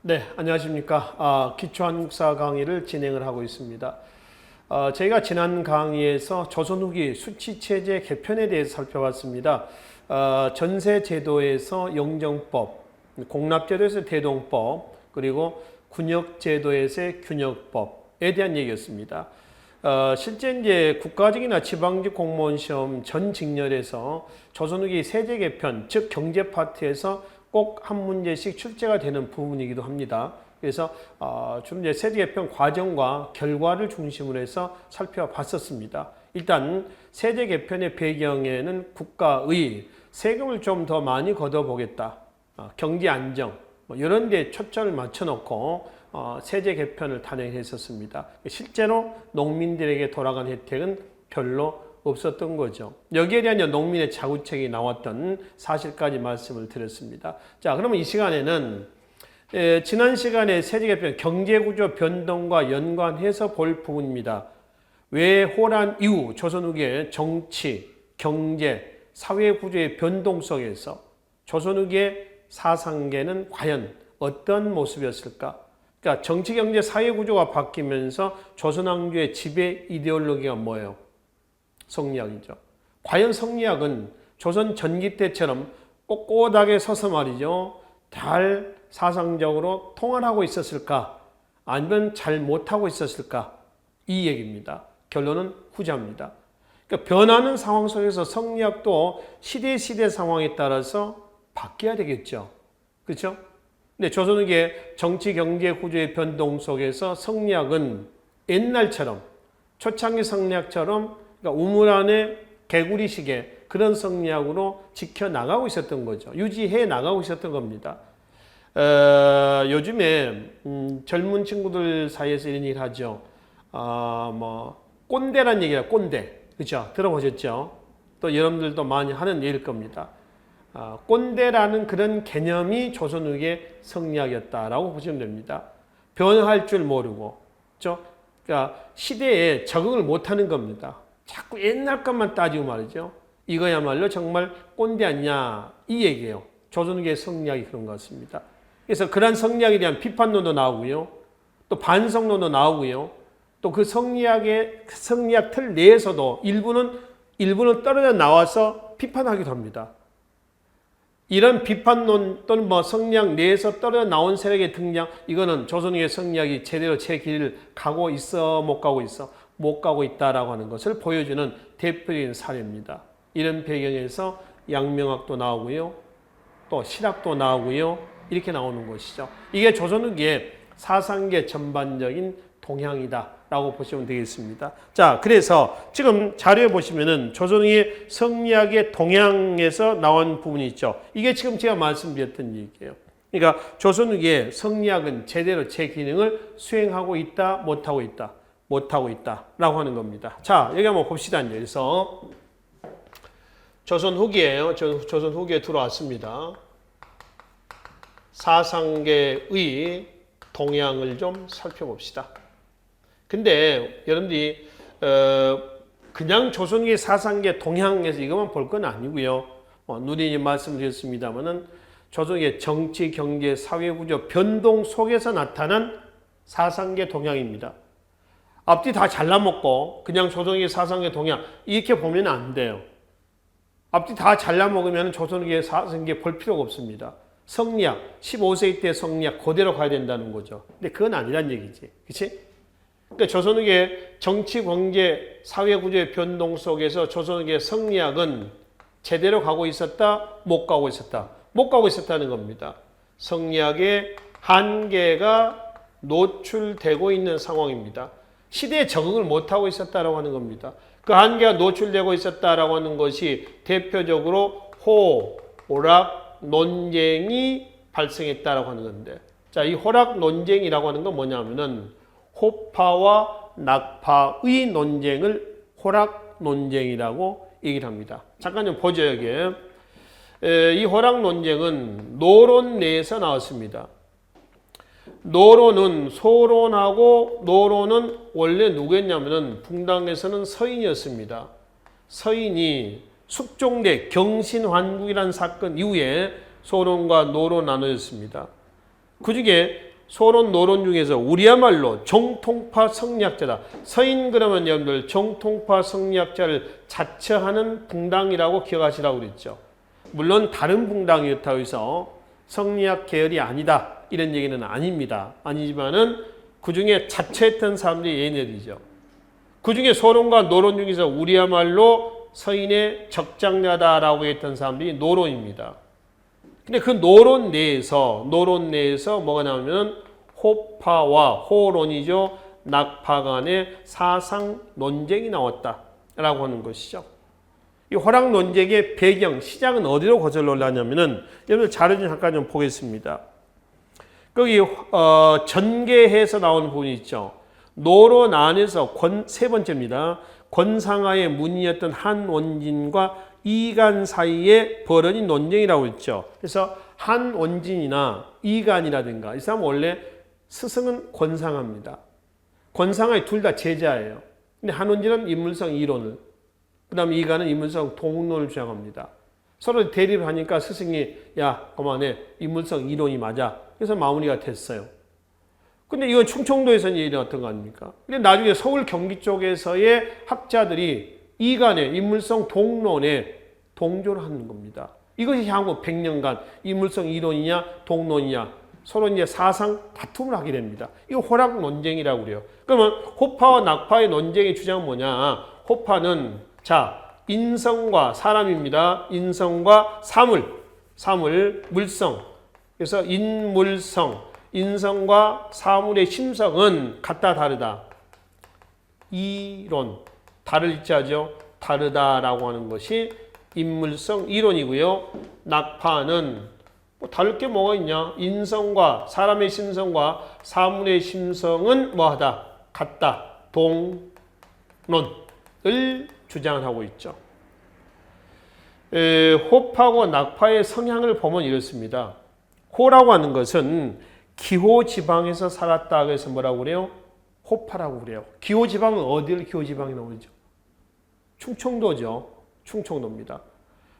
네, 안녕하십니까. 기초한국사 강의를 진행을 하고 있습니다. 저희가 지난 강의에서 조선 후기 수치체제 개편에 대해서 살펴봤습니다. 전세제도에서 영정법, 공납제도에서 대동법, 그리고 군역제도에서의 균역법에 대한 얘기였습니다. 실제 이제 국가직이나 지방직 공무원 시험 전 직렬에서 조선 후기 세제 개편, 즉 경제 파트에서 꼭 한 문제씩 출제가 되는 부분이기도 합니다. 그래서 좀 이제 세제 개편 과정과 결과를 중심으로 해서 살펴봤었습니다. 일단 세제 개편의 배경에는 국가의 세금을 좀 더 많이 걷어보겠다, 경제 안정 이런 데 초점을 맞춰놓고 세제 개편을 단행했었습니다. 실제로 농민들에게 돌아간 혜택은 별로 없었던 거죠. 여기에 대한 농민의 자구책이 나왔던 사실까지 말씀을 드렸습니다. 자, 그러면 이 시간에는 지난 시간에 세제 개편 경제구조 변동과 연관해서 볼 부분입니다. 외호란 이후 조선 후기의 정치, 경제, 사회구조의 변동 속에서 조선 후기의 사상계는 과연 어떤 모습이었을까? 그러니까 정치, 경제, 사회구조가 바뀌면서 조선 왕조의 지배 이데올로기가 뭐예요? 성리학이죠. 과연 성리학은 조선 전기 때처럼 꼿꼿하게 서서 말이죠, 잘 사상적으로 통할하고 있었을까? 아니면 잘 못하고 있었을까? 이 얘기입니다. 결론은 후자입니다. 그러니까 변하는 상황 속에서 성리학도 시대 상황에 따라서 바뀌어야 되겠죠. 그렇죠? 근데 조선 후기의 정치, 경제, 구조의 변동 속에서 성리학은 옛날처럼 초창기 성리학처럼 그러니까 우물 안에 개구리식의 그런 성리학으로 지켜나가고 있었던 거죠. 유지해 나가고 있었던 겁니다. 요즘에 젊은 친구들 사이에서 이런 얘기를 하죠. 꼰대란 얘기야, 꼰대. 그렇죠? 들어보셨죠? 또 여러분들도 많이 하는 얘기일 겁니다. 꼰대라는 그런 개념이 조선 후기의 성리학이었다라고 보시면 됩니다. 변할 줄 모르고, 그렇죠? 그러니까 시대에 적응을 못하는 겁니다. 자꾸 옛날 것만 따지고 말이죠. 이거야말로 정말 꼰대 아니냐 이 얘기예요. 조선 후기의 성리학이 그런 것 같습니다. 그래서 그런 성리학에 대한 비판론도 나오고요. 또 반성론도 나오고요. 또 그 성리학 틀 내에서도 일부는 떨어져 나와서 비판하기도 합니다. 이런 비판론 또는 성리학 내에서 떨어져 나온 세력의 등장, 이거는 조선 후기의 성리학이 제대로 제 길을 가고 있어, 못 가고 있어, 못 가고 있다라고 하는 것을 보여주는 대표적인 사례입니다. 이런 배경에서 양명학도 나오고요, 또 실학도 나오고요, 이렇게 나오는 것이죠. 이게 조선 후기의 사상계 전반적인 동향이다라고 보시면 되겠습니다. 자, 그래서 지금 자료에 보시면은 조선 후기의 성리학의 동향에서 나온 부분이 있죠. 이게 지금 제가 말씀드렸던 얘기예요. 그러니까 조선 후기의 성리학은 제대로 제 기능을 수행하고 있다, 못하고 있다. 못하고 있다라고 하는 겁니다. 자, 여기 한번 봅시다. 그래서 조선 후기예요. 조선 후기에 들어왔습니다. 사상계의 동향을 좀 살펴봅시다. 근데 여러분들이 그냥 조선 후기 사상계 동향에서 이것만 볼 건 아니고요. 누린이 말씀드렸습니다만은 조선 후기의 정치, 경제, 사회구조 변동 속에서 나타난 사상계 동향입니다. 앞뒤 다 잘라먹고 그냥 조선 후기 사상계 동향 이렇게 보면 안 돼요. 앞뒤 다 잘라먹으면 조선 후기 사상계 볼 필요가 없습니다. 성리학, 15세기 때 성리학 그대로 가야 된다는 거죠. 근데 그건 아니란 얘기지. 그치? 그러니까 조선 후기의 정치, 경제, 사회구조의 변동 속에서 조선 후기의 성리학은 제대로 가고 있었다, 못 가고 있었다. 못 가고 있었다는 겁니다. 성리학의 한계가 노출되고 있는 상황입니다. 시대에 적응을 못하고 있었다라고 하는 겁니다. 그 한계가 노출되고 있었다라고 하는 것이 대표적으로 호락 논쟁이 발생했다라고 하는 건데, 자, 이 호락 논쟁이라고 하는 건 뭐냐면은 호파와 낙파의 논쟁을 호락 논쟁이라고 얘기를 합니다. 잠깐 좀 보죠, 여기에. 이 호락 논쟁은 노론 내에서 나왔습니다. 노론은 소론하고 노론은 원래 누구였냐면은 붕당에서는 서인이었습니다. 서인이 숙종대 경신환국이라는 사건 이후에 소론과 노론 나눠졌습니다. 그 중에 소론, 노론 중에서 우리야말로 정통파 성리학자다. 서인 그러면 여러분들 정통파 성리학자를 자처하는 붕당이라고 기억하시라고 그랬죠. 물론 다른 붕당이었다고 해서 성리학 계열이 아니다. 이런 얘기는 아닙니다. 아니지만은 그 중에 자처했던 사람들이 얘네들이죠. 그 중에 소론과 노론 중에서 우리야말로 서인의 적장자다라고 했던 사람들이 노론입니다. 근데 그 노론 내에서 뭐가 나오면 호파와 호론이죠. 낙파 간의 사상 논쟁이 나왔다라고 하는 것이죠. 이 호락 논쟁의 배경, 시작은 어디로 거슬러 올라냐면은 여러분 자료 좀 잠깐 좀 보겠습니다. 거기 전개해서 나오는 부분이 있죠. 노론 안에서 세 번째입니다. 권상하의 문의였던 한원진과 이간 사이에 벌어진 논쟁이라고 했죠. 그래서 한원진이나 이간이라든가 이 사람은 원래 스승은 권상하입니다. 권상하의 둘 다 제자예요. 근데 한원진은 인물성 이론을, 그 다음에 이간은 인물성 동론을 주장합니다. 서로 대립을 하니까 스승이 야 그만해, 인물성 이론이 맞아. 그래서 마무리가 됐어요. 근데 이건 충청도에서는 일이 어떤 거 아닙니까? 근데 나중에 서울 경기 쪽에서의 학자들이 이간의 인물성 동론에 동조를 하는 겁니다. 이것이 향후 100년간 인물성 이론이냐 동론이냐 서로 이제 사상 다툼을 하게 됩니다. 이거 호락 논쟁이라고 그래요. 그러면 호파와 낙파의 논쟁의 주장은 뭐냐? 호파는 인성과 사람입니다. 인성과 사물, 물성. 그래서 인물성, 인성과 사물의 심성은 같다 다르다. 이론, 다를 일자죠. 다르다라고 하는 것이 인물성 이론이고요. 낙파는 뭐 다를 게 뭐가 있냐? 인성과 사람의 심성과 사물의 심성은 뭐하다? 같다. 동론을 주장을 하고 있죠. 호파고 낙파의 성향을 보면 이렇습니다. 호라고 하는 것은 기호지방에서 살았다 그래서 뭐라고 그래요? 호파라고 그래요. 기호지방은 어디를 기호지방이라고 그러죠? 충청도죠. 충청도입니다.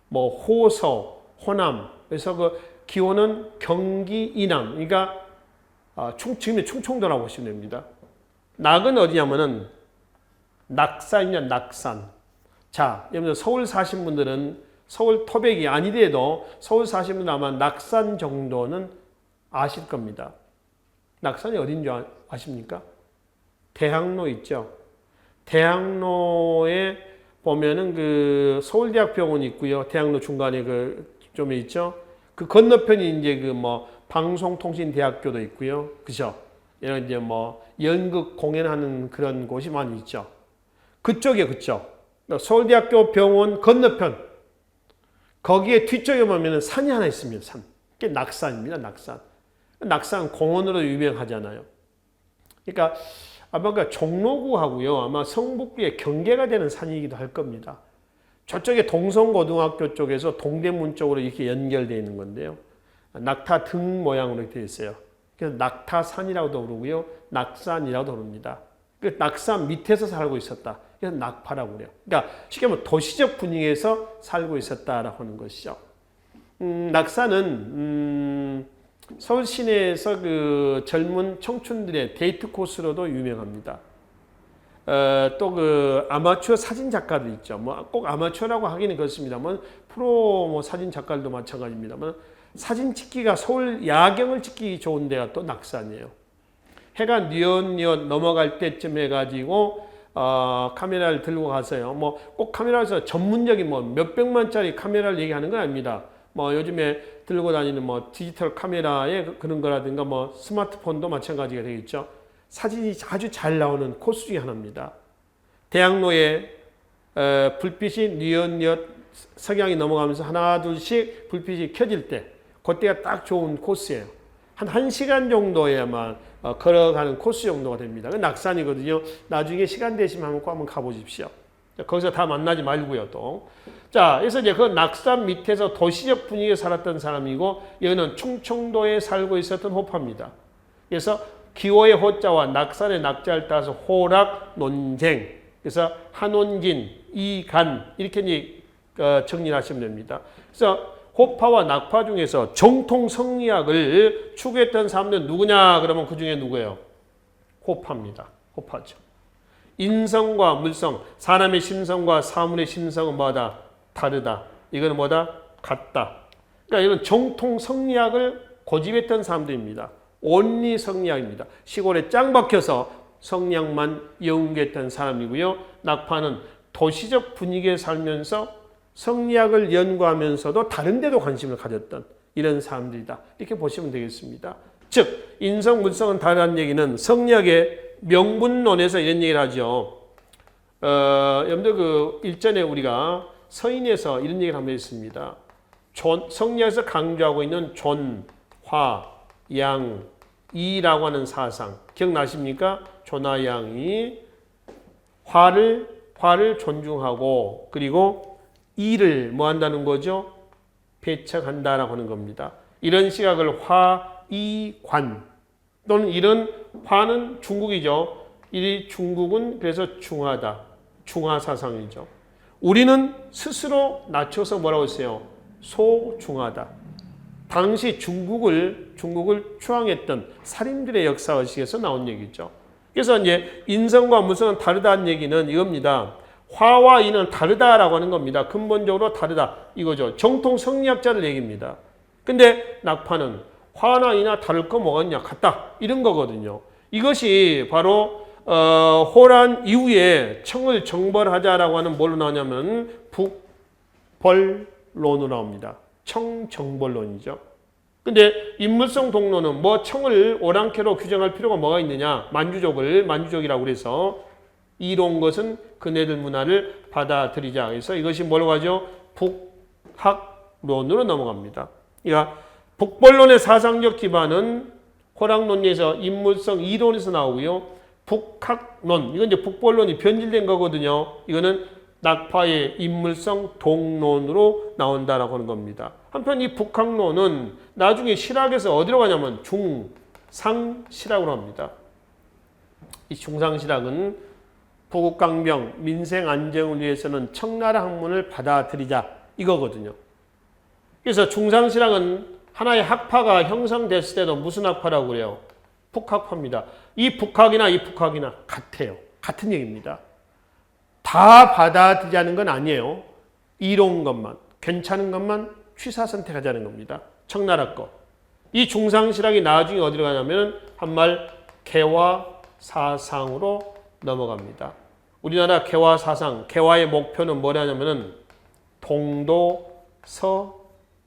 뭐 호서, 호남. 그래서 그 기호는 경기 이남. 그러니까 지금 충청도라고 보시면 됩니다. 낙은 어디냐면은 낙산이냐 낙산. 여러분들 서울 사신 분들은 서울 토백이 아니더라도 서울 사신 분들 아마 낙산 정도는 아실 겁니다. 낙산이 어딘 줄 아십니까? 대학로 있죠. 대학로에 보면은 그 서울대학병원이 있고요. 대학로 중간에 그 좀 있죠. 그 건너편이 이제 그 뭐 방송통신대학교도 있고요. 그죠? 이런 이제 뭐 연극 공연하는 그런 곳이 많이 있죠. 그쪽. 서울대학교 병원 건너편. 거기에 뒤쪽에 보면은 산이 하나 있습니다. 산. 그게 낙산입니다. 낙산. 낙산 공원으로 유명하잖아요. 그러니까 아마 그 종로구하고요. 아마 성북구의 경계가 되는 산이기도 할 겁니다. 저쪽에 동성고등학교 쪽에서 동대문 쪽으로 이렇게 연결되어 있는 건데요. 낙타 등 모양으로 이렇게 되어 있어요. 그래서 낙타산이라고도 부르고요. 낙산이라고도 부릅니다. 그 낙산 밑에서 살고 있었다. 그래서 낙파라고 그래요. 그러니까 쉽게 말하면 도시적 분위기에서 살고 있었다라고 하는 것이죠. 낙산은 서울 시내에서 그 젊은 청춘들의 데이트 코스로도 유명합니다. 또 그 아마추어 사진 작가도 있죠. 뭐 꼭 아마추어라고 하기는 그렇습니다만 프로 뭐 사진 작가들도 마찬가지입니다만 사진 찍기가 서울 야경을 찍기 좋은 데가 또 낙산이에요. 해가 뉘엿뉘엿 넘어갈 때쯤 해가지고 카메라를 들고 가서요. 뭐 꼭 카메라에서 전문적인 뭐 몇백만짜리 카메라를 얘기하는 건 아닙니다. 뭐 요즘에 들고 다니는 뭐 디지털 카메라에 그런 거라든가 뭐 스마트폰도 마찬가지가 되겠죠. 사진이 아주 잘 나오는 코스 중에 하나입니다. 대학로에 불빛이 뉘엿뉘엿 석양이 넘어가면서 하나 둘씩 불빛이 켜질 때 그때가 딱 좋은 코스예요. 한 1시간 정도에만 걸어가는 코스 정도가 됩니다. 낙산이거든요. 나중에 시간 되시면 꼭 한번 가보십시오. 거기서 다 만나지 말고요, 또. 그래서 이제 그 낙산 밑에서 도시적 분위기에 살았던 사람이고, 여기는 충청도에 살고 있었던 호파입니다. 그래서 기호의 호자와 낙산의 낙자를 따라서 호락 논쟁. 그래서 한원진, 이간 이렇게 정리를 하시면 됩니다. 그래서 호파와 낙파 중에서 정통 성리학을 추구했던 사람들은 누구냐? 그러면 그 중에 누구예요? 호파입니다. 호파죠. 인성과 물성, 사람의 심성과 사물의 심성은 뭐다? 다르다. 이거는 뭐다? 같다. 그러니까 이건 정통 성리학을 고집했던 사람들입니다. 온리 성리학입니다. 시골에 짱 박혀서 성리학만 연구했던 사람이고요. 낙파는 도시적 분위기에 살면서 성리학을 연구하면서도 다른 데도 관심을 가졌던 이런 사람들이다. 이렇게 보시면 되겠습니다. 즉 인성, 물성은 다르다는 얘기는 성리학의 명분론에서 이런 얘기를 하죠. 여러분들 그 일전에 우리가 서인에서 이런 얘기를 한번 했습니다. 성리학에서 강조하고 있는 존, 화, 양, 이라고 하는 사상 기억나십니까? 존화, 양이 화를 존중하고 그리고 이를 뭐 한다는 거죠? 배척한다라고 하는 겁니다. 이런 시각을 화이관 또는 이런 화는 중국이죠. 이 중국은 그래서 중하다. 중하 사상이죠. 우리는 스스로 낮춰서 뭐라고 했어요? 소중하다. 당시 중국을 추앙했던 살인들의 역사의식에서 나온 얘기죠. 그래서 이제 인성과 물성은 다르다는 얘기는 이겁니다. 화와 이는 다르다라고 하는 겁니다. 근본적으로 다르다 이거죠. 정통 성리학자들 얘기입니다. 근데 낙파는 화나 이나 다를 거 뭐가 있냐? 같다. 이런 거거든요. 이것이 바로 호란 이후에 청을 정벌하자라고 하는 뭘로 나오냐면 북벌론으로 나옵니다. 청정벌론이죠. 근데 인물성 동론은 뭐 청을 오랑캐로 규정할 필요가 뭐가 있느냐? 만주족이라고 그래서 이로운 것은 그네들 문화를 받아들이자. 그래서 이것이 뭐라고 하죠? 북학론으로 넘어갑니다. 그러니까 북벌론의 사상적 기반은 호랑론리에서 인물성 이론에서 나오고요. 북학론, 이건 이제 북벌론이 변질된 거거든요. 이거는 낙파의 인물성 동론으로 나온다라고 하는 겁니다. 한편 이 북학론은 나중에 실학에서 어디로 가냐면 중상실학으로 합니다. 이 중상실학은 부국강병, 민생 안정을 위해서는 청나라 학문을 받아들이자 이거거든요. 그래서 중상실학은 하나의 학파가 형성됐을 때도 무슨 학파라고 그래요? 북학파입니다. 이 북학이나 같아요. 같은 얘기입니다. 다 받아들이자는 건 아니에요. 이로운 것만, 괜찮은 것만 취사 선택하자는 겁니다. 청나라 거. 이 중상실학이 나중에 어디로 가냐면 한말 개화 사상으로 넘어갑니다. 우리나라 개화 사상, 개화의 목표는 뭐냐면은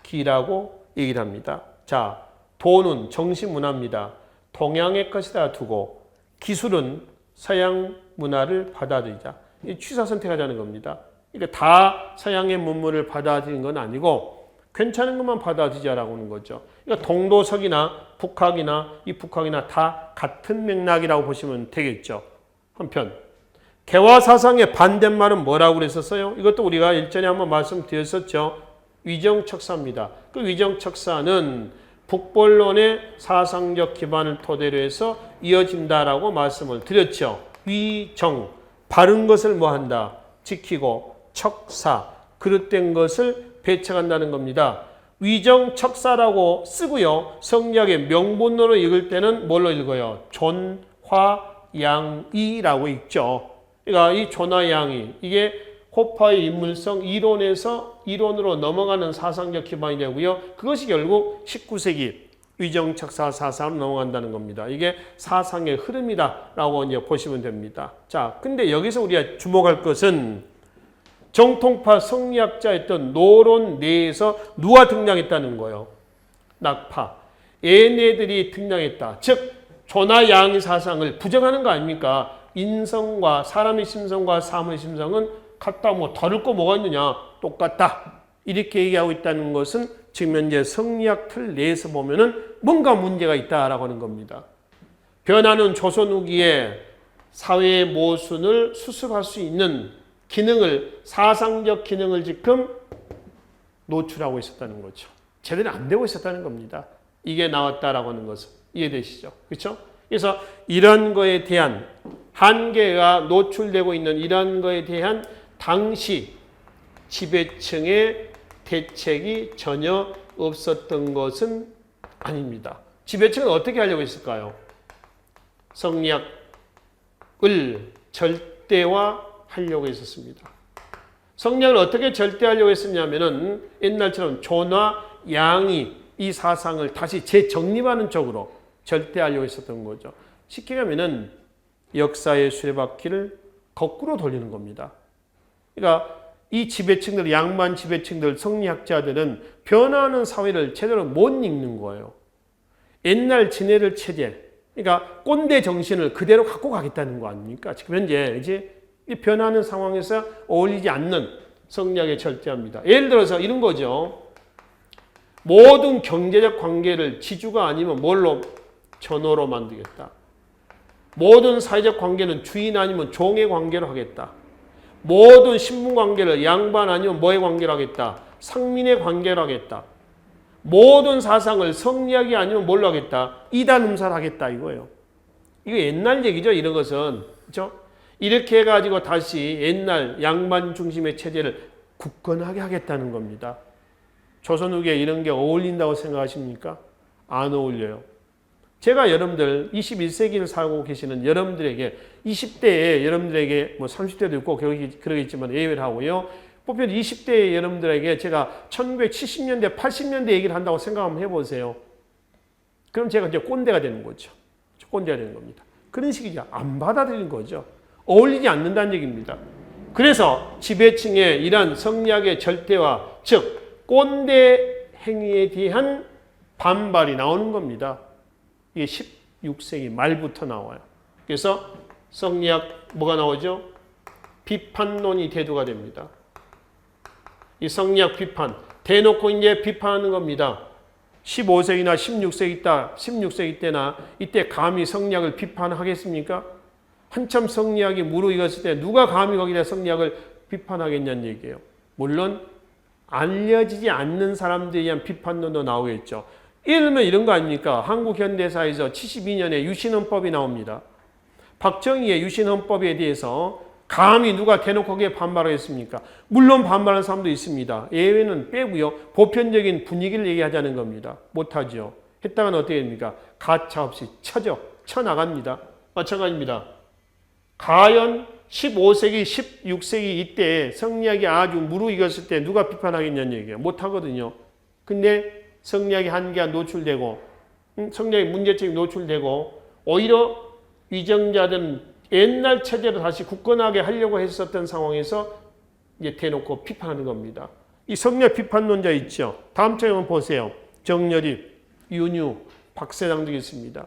동도서기라고 얘기를 합니다. 자, 도는 정신문화입니다. 동양의 것이다 두고 기술은 서양 문화를 받아들이자. 이 취사 선택하자는 겁니다. 그러니까 다 서양의 문물을 받아들이는 건 아니고 괜찮은 것만 받아들이자라고 하는 거죠. 그러니까 동도석이나 북학이나 다 같은 맥락이라고 보시면 되겠죠. 한편 개화 사상의 반대말은 뭐라고 그랬었어요? 이것도 우리가 일전에 한번 말씀드렸었죠. 위정척사입니다. 그 위정척사는 북벌론의 사상적 기반을 토대로 해서 이어진다라고 말씀을 드렸죠. 위정, 바른 것을 뭐 한다? 지키고 척사, 그릇된 것을 배척한다는 겁니다. 위정척사라고 쓰고요. 성리학의 명분으로 읽을 때는 뭘로 읽어요? 존화양이라고 읽죠. 그러니까 이 존화양이 이게 호파의 인물성 이론으로 넘어가는 사상적 기반이 되고요. 그것이 결국 19세기 위정척사 사상으로 넘어간다는 겁니다. 이게 사상의 흐름이다라고 이제 보시면 됩니다. 자, 근데 여기서 우리가 주목할 것은 정통파 성리학자였던 노론 내에서 누가 등장했다는 거예요? 낙파. 얘네들이 등장했다. 즉 존화양의 사상을 부정하는 거 아닙니까? 인성과 사람의 심성과 사물의 심성은 같다. 뭐 다를 거 뭐가 있느냐? 똑같다. 이렇게 얘기하고 있다는 것은 지금 현재 성리학 틀 내에서 보면은 뭔가 문제가 있다라고 하는 겁니다. 변하는 조선 후기에 사회의 모순을 수습할 수 있는 사상적 기능을 지금 노출하고 있었다는 거죠. 제대로 안 되고 있었다는 겁니다. 이게 나왔다라고 하는 것은 이해되시죠? 그렇죠? 그래서 이런 거에 대한 한계가 노출되고 있는 이런 거에 대한 당시 지배층의 대책이 전혀 없었던 것은 아닙니다. 지배층은 어떻게 하려고 했을까요? 성리학을 절대화하려고 했었습니다. 성리학을 어떻게 절대하려고 했었냐면은 옛날처럼 존와 양이 이 사상을 다시 재정립하는 쪽으로 절대하려고 했었던 거죠. 쉽게 가면은 역사의 수레바퀴를 거꾸로 돌리는 겁니다. 그러니까 이 지배층들, 양반 지배층들, 성리학자들은 변화하는 사회를 제대로 못 읽는 거예요. 옛날 지내를 체제, 그러니까 꼰대 정신을 그대로 갖고 가겠다는 거 아닙니까? 지금 현재 이제 이 변하는 상황에서 어울리지 않는 성리학에 절대합니다. 예를 들어서 이런 거죠. 모든 경제적 관계를 지주가 아니면 뭘로? 전호로 만들겠다. 모든 사회적 관계는 주인 아니면 종의 관계로 하겠다. 모든 신분 관계를 양반 아니면 뭐의 관계로 하겠다. 상민의 관계로 하겠다. 모든 사상을 성리학이 아니면 뭘로 하겠다. 이단음사를 하겠다 이거예요. 이거 옛날 얘기죠. 이런 것은. 그렇죠? 이렇게 해가지고 다시 옛날 양반 중심의 체제를 굳건하게 하겠다는 겁니다. 조선 후기에 이런 게 어울린다고 생각하십니까? 안 어울려요. 제가 여러분들 21세기를 살고 계시는 여러분들에게 20대에 여러분들에게 뭐 30대도 있고 그러겠지만 예외를 하고요. 보편 20대의 여러분들에게 제가 1970년대, 80년대 얘기를 한다고 생각 한번 해보세요. 그럼 제가 이제 꼰대가 되는 거죠. 꼰대가 되는 겁니다. 그런 식이죠. 안 받아들이는 거죠. 어울리지 않는다는 얘기입니다. 그래서 지배층의 이러한 성리학의 절대화, 즉 꼰대 행위에 대한 반발이 나오는 겁니다. 이게 16세기 말부터 나와요. 그래서 성리학 뭐가 나오죠? 비판론이 대두가 됩니다. 이 성리학 비판, 대놓고 이제 비판하는 겁니다. 15세기나 16세기 때나 이때 감히 성리학을 비판하겠습니까? 한참 성리학이 무르익었을 때 누가 감히 거기다 성리학을 비판하겠냐는 얘기예요. 물론 알려지지 않는 사람들에 대한 비판론도 나오겠죠. 예를 들면 이런 거 아닙니까? 한국 현대사에서 72년에 유신헌법이 나옵니다. 박정희의 유신헌법에 대해서 감히 누가 대놓고 거기에 반발하겠습니까? 물론 반발하는 사람도 있습니다. 예외는 빼고요. 보편적인 분위기를 얘기하자는 겁니다. 못하죠. 했다가는 어떻게 됩니까? 가차없이 쳐나갑니다. 마찬가지입니다. 가연 15세기, 16세기 이때 성리학이 아주 무르익었을 때 누가 비판하겠냐는 얘기예요. 못하거든요. 근데 성리학의 한계가 노출되고 성리학의 문제점이 노출되고 오히려 위정자들은 옛날 체제로 다시 굳건하게 하려고 했었던 상황에서 이제 대놓고 비판하는 겁니다. 이 성리학 비판론자 있죠. 다음 장에 한번 보세요. 정여립, 윤유, 박세당 등이 있습니다.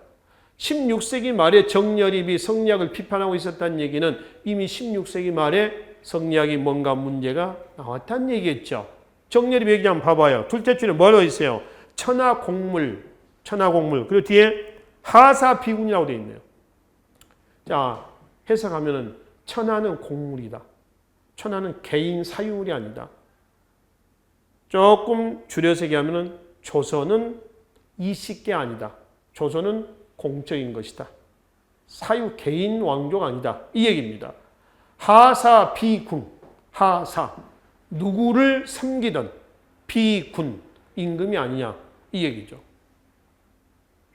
16세기 말에 정여립이 성리학을 비판하고 있었다는 얘기는 이미 16세기 말에 성리학이 뭔가 문제가 나왔다는 얘기겠죠. 정여립 얘기 한번 봐봐요. 둘째 줄에 뭐라고 있어요? 천하공물. 그리고 뒤에 하사비군이라고 되어 있네요. 자, 해석하면은 천하는 공물이다. 천하는 개인 사유물이 아니다. 조금 줄여서 얘기하면은 조선은 이식계 아니다. 조선은 공적인 것이다. 사유 개인 왕조가 아니다. 이 얘기입니다. 하사 비군. 하사. 누구를 섬기던 비군. 임금이 아니냐. 이 얘기죠.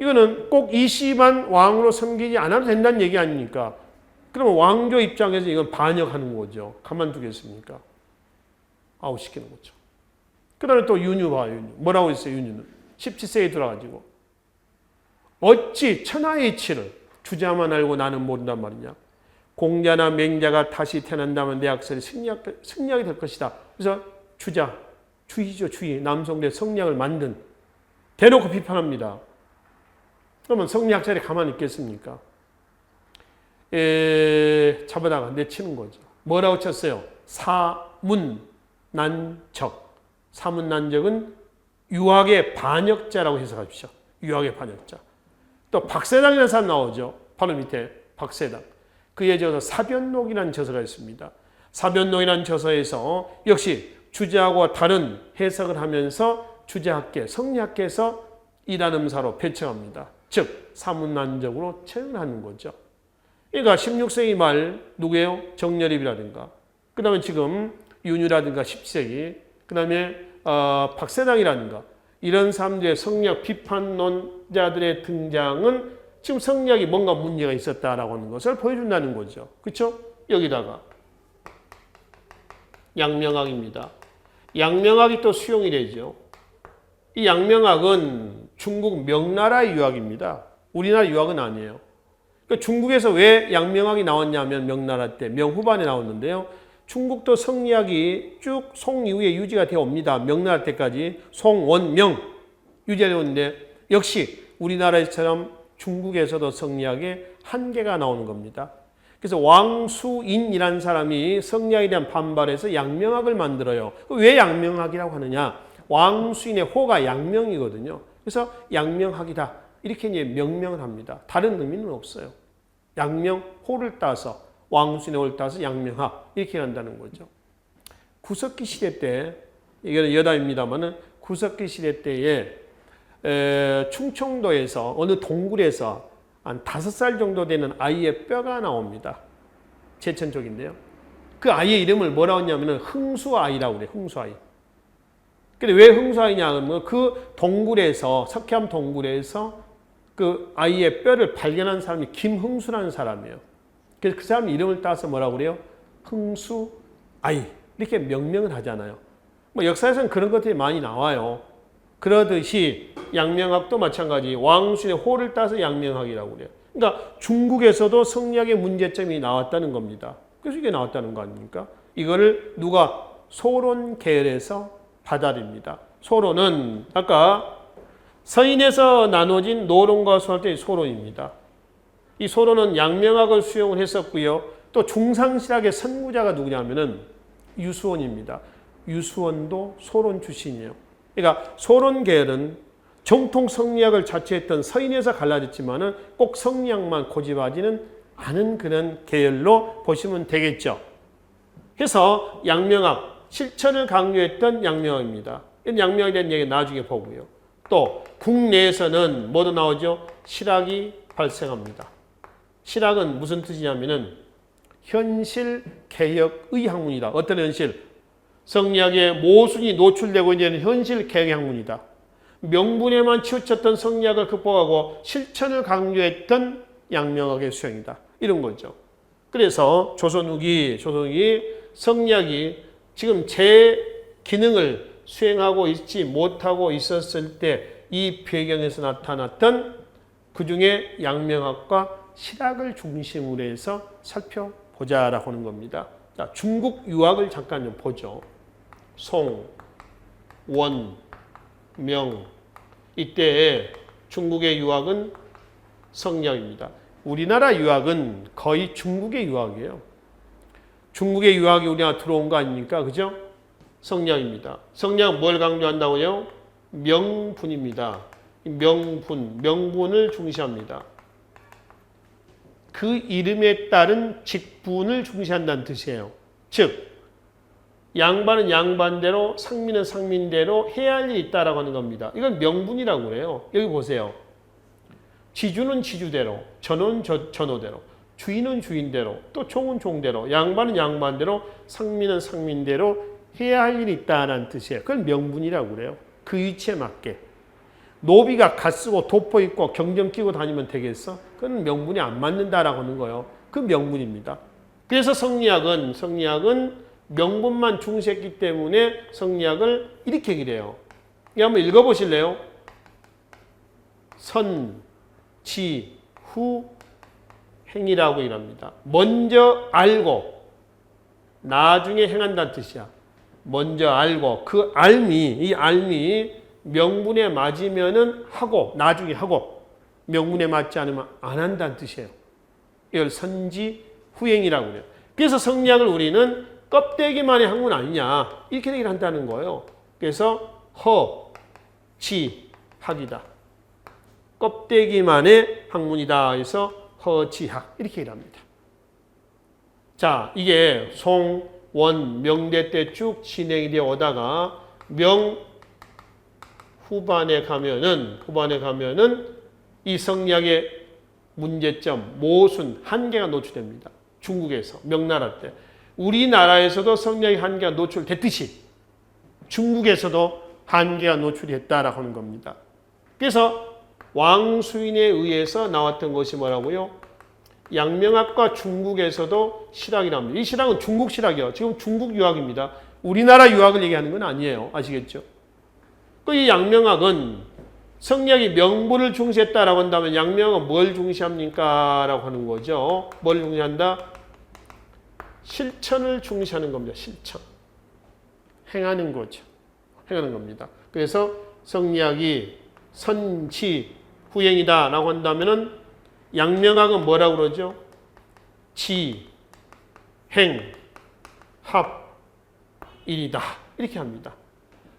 이거는 꼭 이씨만 왕으로 섬기지 않아도 된다는 얘기 아닙니까? 그러면 왕조 입장에서 이건 반역하는 거죠. 가만두겠습니까? 아웃시키는 거죠. 그 다음에 또 윤유 봐요. 윤유. 뭐라고 했어요? 윤유는. 17세기에 들어가지고. 어찌 천하의 이치를 주자만 알고 나는 모른단 말이냐. 공자나 맹자가 다시 태어난다면 내 학설이 승리하게 될 것이다. 그래서 주자, 주의죠. 주의. 남성대 성리학을 만든 대놓고 비판합니다. 그러면 성리학자들이 가만히 있겠습니까? 잡아다가 내치는 거죠. 뭐라고 쳤어요? 사문난적. 사문난적은 유학의 반역자라고 해석하십시오. 유학의 반역자. 또 박세당이라는 사람 나오죠. 바로 밑에 박세당. 그에 이어서 사변록이라는 저서가 있습니다. 사변록이라는 저서에서 역시 주자하고 다른 해석을 하면서 주자학계, 성리학계에서 이단음사로 배척합니다. 즉 사문난적으로 체험하는 거죠. 그러니까 16세기 말 누구예요? 정여립이라든가 그 다음에 지금 윤유라든가 17세기 그 다음에 박세당이라든가 이런 사람들의 성리학 비판론자들의 등장은 지금 성리학이 뭔가 문제가 있었다라고 하는 것을 보여준다는 거죠. 그렇죠? 여기다가 양명학입니다. 양명학이 또 수용이 되죠. 이 양명학은 중국 명나라의 유학입니다. 우리나라 유학은 아니에요. 그러니까 중국에서 왜 양명학이 나왔냐면 명나라 때 명후반에 나왔는데요. 중국도 성리학이 쭉 송 이후에 유지가 되어 옵니다. 명나라 때까지 송, 원, 명 유지가 되어 오는데 역시 우리나라처럼 중국에서도 성리학의 한계가 나오는 겁니다. 그래서 왕수인이라는 사람이 성리학에 대한 반발에서 양명학을 만들어요. 왜 양명학이라고 하느냐? 왕수인의 호가 양명이거든요. 그래서 양명학이다. 이렇게 이제 명명을 합니다. 다른 의미는 없어요. 양명, 호를 따서 왕수인의 호를 따서 양명학 이렇게 한다는 거죠. 구석기 시대 때, 이거는 여담입니다만은 구석기 시대 때에 충청도에서 어느 동굴에서 한 5살 정도 되는 아이의 뼈가 나옵니다. 제천 쪽인데요. 그 아이의 이름을 뭐라고 했냐면 흥수아이라고 그래요. 흥수아이. 근데 왜 흥수아이냐 하면 그 동굴에서, 석회암 동굴에서 그 아이의 뼈를 발견한 사람이 김흥수라는 사람이에요. 그래서 그 사람 이름을 따서 뭐라고 그래요? 흥수아이. 이렇게 명명을 하잖아요. 뭐 역사에서는 그런 것들이 많이 나와요. 그러듯이 양명학도 마찬가지 왕수의 호를 따서 양명학이라고 그래요. 그러니까 중국에서도 성리학의 문제점이 나왔다는 겁니다. 그래서 이게 나왔다는 거 아닙니까? 이거를 누가 소론 계열에서 받아들입니다. 소론은 아까 서인에서 나눠진 노론과 수학의 소론입니다. 이 소론은 양명학을 수용을 했었고요. 또 중상실학의 선구자가 누구냐면은 유수원입니다. 유수원도 소론 출신이에요. 그러니까 소론 계열은 정통 성리학을 자처했던 서인에서 갈라졌지만은 꼭 성리학만 고집하지는 않은 그런 계열로 보시면 되겠죠. 그래서 양명학, 실천을 강조했던 양명학입니다. 양명학에 대한 얘기 나중에 보고요. 또 국내에서는 뭐도 나오죠? 실학이 발생합니다. 실학은 무슨 뜻이냐면은 현실 개혁의 학문이다. 어떤 현실? 성리학의 모순이 노출되고 있는 현실 개혁의 학문이다. 명분에만 치우쳤던 성리학을 극복하고 실천을 강조했던 양명학의 수행이다. 이런 거죠. 그래서 조선 후기 성리학이 지금 제 기능을 수행하고 있지 못하고 있었을 때 이 배경에서 나타났던 그 중에 양명학과 실학을 중심으로 해서 살펴보자라고 하는 겁니다. 자, 중국 유학을 잠깐 좀 보죠. 송, 원, 명. 이때 중국의 유학은 성리학입니다. 우리나라 유학은 거의 중국의 유학이에요. 중국의 유학이 우리나라 들어온 거 아닙니까? 그죠? 성리학입니다. 성리학은 뭘 강조한다고요? 명분입니다. 명분을 중시합니다. 그 이름에 따른 직분을 중시한다는 뜻이에요. 즉, 양반은 양반대로, 상민은 상민대로 해야 할 일이 있다라고 하는 겁니다. 이건 명분이라고 그래요. 여기 보세요. 지주는 지주대로, 전호는 전호대로, 주인은 주인대로, 또 총은 총대로, 양반은 양반대로, 상민은 상민대로 해야 할 일이 있다는 뜻이에요. 그건 명분이라고 그래요. 그 위치에 맞게. 노비가 갓 쓰고 도포 입고 경정 끼고 다니면 되겠어? 그건 명분이 안 맞는다라고 하는 거예요. 그 명분입니다. 그래서 성리학은 명분만 중시했기 때문에 성리학을 이렇게 얘기해요. 이거 한번 읽어보실래요? 선, 지, 후, 행이라고 이랍니다. 먼저 알고 나중에 행한다는 뜻이야. 먼저 알고 그 이 알미 명분에 맞으면은 하고 나중에 하고 명분에 맞지 않으면 안 한다는 뜻이에요. 이걸 선지 후행이라고 해요. 그래서 성리학을 우리는 껍데기만의 학문 아니냐 이렇게 얘기를 한다는 거예요. 그래서 허지학이다. 껍데기만의 학문이다 해서 허지학 이렇게 얘기를 합니다. 자, 이게 송, 원, 명대 때 쭉 진행이 되어 오다가 명 후반에 가면은 이 성리학의 문제점, 모순, 한계가 노출됩니다. 중국에서 명나라 때. 우리나라에서도 성리학의 한계가 노출됐듯이 중국에서도 한계가 노출했다라고 하는 겁니다. 그래서 왕수인에 의해서 나왔던 것이 뭐라고요? 양명학과 중국에서도 실학이랍니다. 이 실학은 중국 실학이요. 지금 중국 유학입니다. 우리나라 유학을 얘기하는 건 아니에요. 아시겠죠? 이 양명학은 성리학이 명분을 중시했다라고 한다면 양명학은 뭘 중시합니까? 라고 하는 거죠. 뭘 중시한다? 실천을 중시하는 겁니다. 실천. 행하는 거죠. 행하는 겁니다. 그래서 성리학이 선지 후행이다 라고 한다면은 양명학은 뭐라고 그러죠? 지, 행, 합, 일이다. 이렇게 합니다.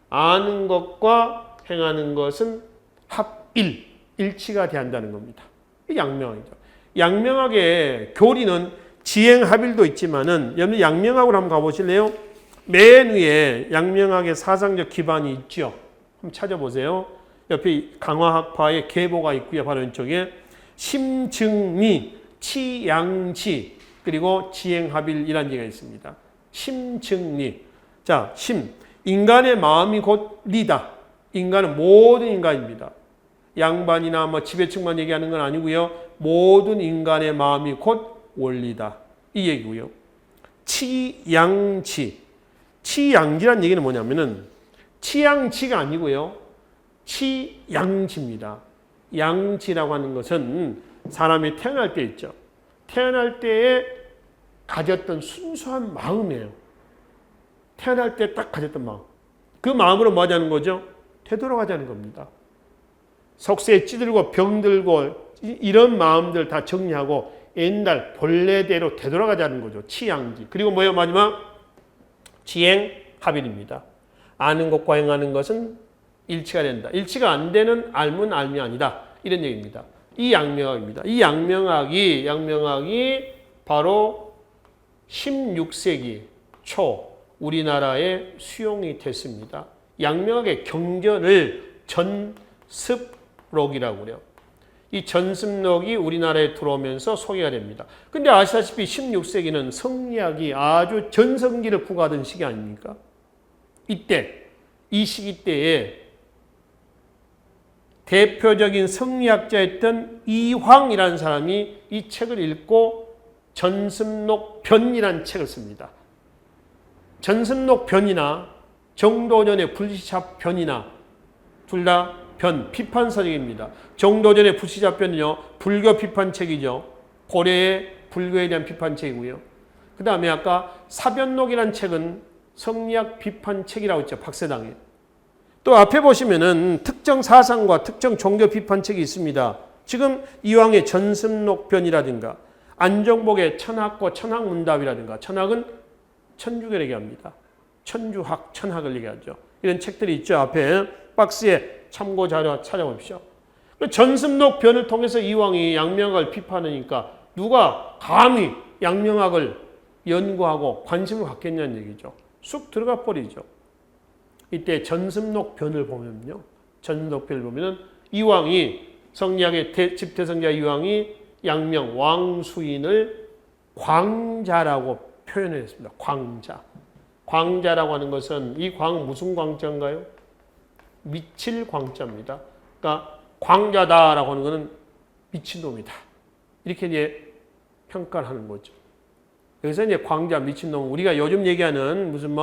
아는 것과 행하는 것은 합일, 일치가 돼야한다는 겁니다. 이 양명학이죠. 양명학의 교리는 지행합일도 있지만은 여러분 양명학으로 한번 가보실래요? 맨 위에 양명학의 사상적 기반이 있죠. 한번 찾아보세요. 옆에 강화학파의 계보가 있고요. 바로 왼쪽에 심증리, 치양지, 그리고 지행합일이라는 얘기가 있습니다. 심증리. 자, 심. 인간의 마음이 곧 리다. 인간은 모든 인간입니다. 양반이나 뭐 지배층만 얘기하는 건 아니고요. 모든 인간의 마음이 곧 원리다. 이 얘기고요. 치양지. 치양지란 얘기는 뭐냐면은 치양지가 아니고요. 치양지입니다. 양지라고 하는 것은 사람이 태어날 때 있죠. 태어날 때에 가졌던 순수한 마음이에요. 태어날 때 딱 가졌던 마음. 그 마음으로 뭐 하자는 거죠? 되돌아가자는 겁니다. 속세에 찌들고 병들고 이런 마음들 다 정리하고 옛날 본래대로 되돌아가자는 거죠. 치양지. 그리고 뭐예요? 마지막 지행합일입니다. 아는 것과 행하는 것은 일치가 된다. 일치가 안 되는 알면 알미 아니다. 이런 얘기입니다. 이 양명학입니다. 이 양명학이 바로 16세기 초 우리나라에 수용이 됐습니다. 양명학의 경전을 전습록이라고 그래요. 이 전습록이 우리나라에 들어오면서 소개가 됩니다. 근데 아시다시피 16세기는 성리학이 아주 전성기를 구가하던 시기 아닙니까? 이 시기 때에 대표적인 성리학자였던 이황이라는 사람이 이 책을 읽고 전습록변이라는 책을 씁니다. 전습록변이나 정도전의 불시잡변이나 둘 다 변, 비판서적입니다. 정도전의 불시잡변은요, 불교 비판책이죠. 고려의 불교에 대한 비판책이고요. 그 다음에 아까 사변록이라는 책은 성리학 비판책이라고 했죠. 박세당에. 또 앞에 보시면은 특정 사상과 특정 종교 비판책이 있습니다. 지금 이황의 전습록변이라든가 안정복의 천학과 천학문답이라든가 천학은 천주교를 얘기합니다. 천주학, 천학을 얘기하죠. 이런 책들이 있죠. 앞에 박스에 참고 자료 찾아보십시오. 전습록변을 통해서 이황이 양명학을 비판하니까 누가 감히 양명학을 연구하고 관심을 갖겠냐는 얘기죠. 쑥 들어가 버리죠. 이때 전습록변을 보면요. 전습록변을 보면은 이황이 성리학의 집대성자 이황이 양명 왕수인을 광자라고 표현했습니다. 광자. 광자라고 하는 것은 이 광 무슨 광자인가요? 미칠 광자입니다. 그러니까 광자다라고 하는 것은 미친놈이다. 이렇게 이제 평가를 하는 거죠. 여기서 이제 광자, 미친놈, 우리가 요즘 얘기하는 무슨